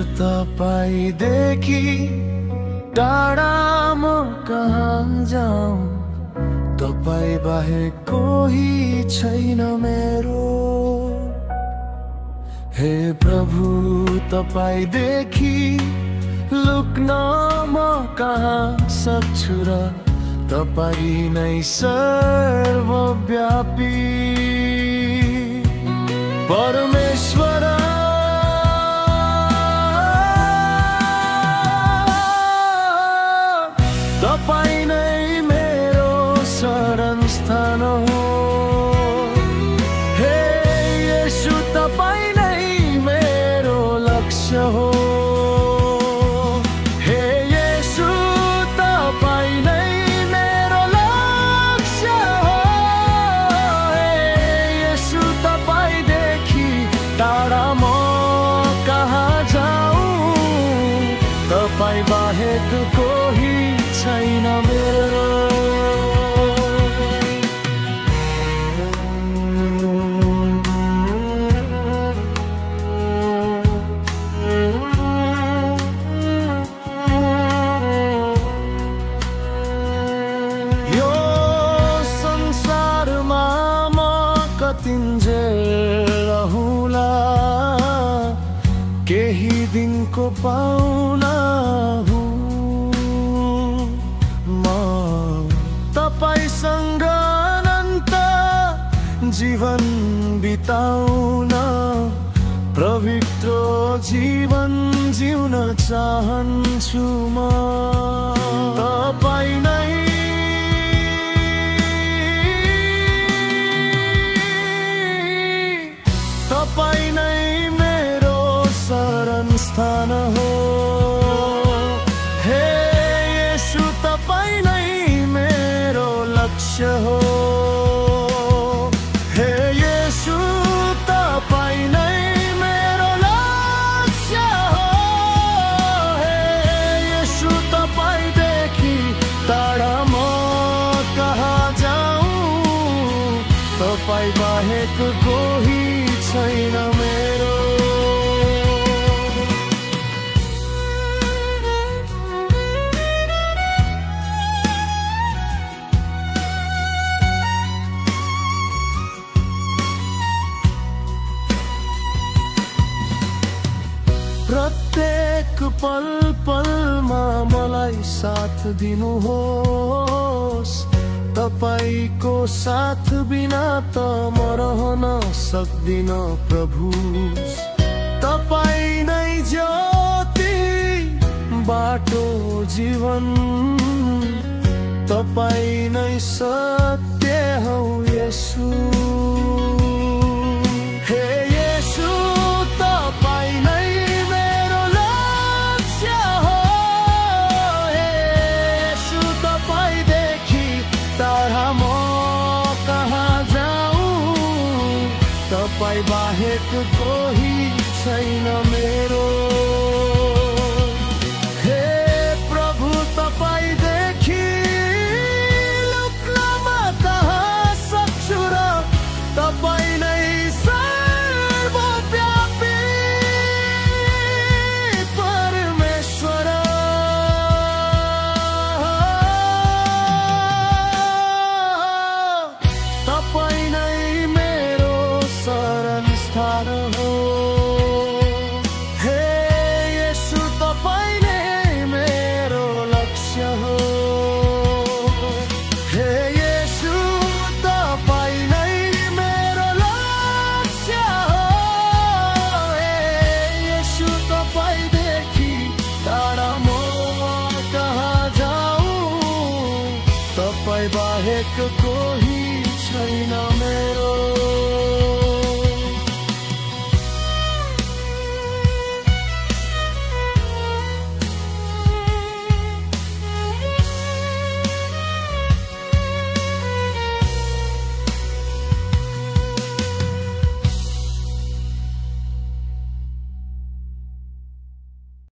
येशू तपाईदेखि टाढा म कहाँ जाऊँ, तपाईँ बाहेक कोही छैन मेरो। हे प्रभु तपाईदेखि लुक्न म कहाँ सक्छु र, तपाईँ नै सर्वव्यापी परमेश्वर। तपाईँ नै मेरो शरण स्थान हो। हे येशू तपाईँ नै मेरो लक्ष्य हो। हे येशू तपाईँ नै मेरो लक्ष्य हो। हे येशू तपाईँदेखि टाढा म कहाँ जाऊँ, तपाईँ बाहेक कोही छैन मेरो। यो संसारमा म कतिन्जेल रहूँला, केही दिनको पाउला हुँ म तपाईसँग अनन्त जीवन बिताउन, पवित्र जीवन जिउन चाहन्छु म। तपाईँ नै मेरो शरण स्थान हो। हे येशू तपाईँ नै मेरो लक्ष्य हो। हे येशू तपाईँ नै मेरो लक्ष्य हो। हे येशू तपाईँदेखि टाढा म कहाँ जाऊँ, तपाईँ बाहेक कोही छैन मेरो। प्रत्येक पल पलमा मलाई साथ दिनुहोस्, तपाईको साथ बिना त म रहन सक्दिन प्रभु। तपाईँ नै ज्योति बाटो जीवन, तपाईँ नै सत्य हौ येशू। हे येशू तपाईँ नै मेरो लक्ष्य हो। हे येशू तपाईँदेखि टाढा म कहाँ जाऊँ, तपाईँ बाहेक कोही छैन मेरो। हे प्रभु तपाईँदेखि लुक्न म कहाँ सक्छु र, तपाईँ नै सर्वव्यापी परमेश्वर। तपाईँ नै मेरो शरण स्थान हो। हे येशू तपाईँ नै मेरो लक्ष्य हो। हे येशू तपाईँ नै मेरो लक्ष्य हो। हे येशू तपाईँदेखि टाढा म कहाँ जाऊँ, तपाईँ बाहेक कोही छैन।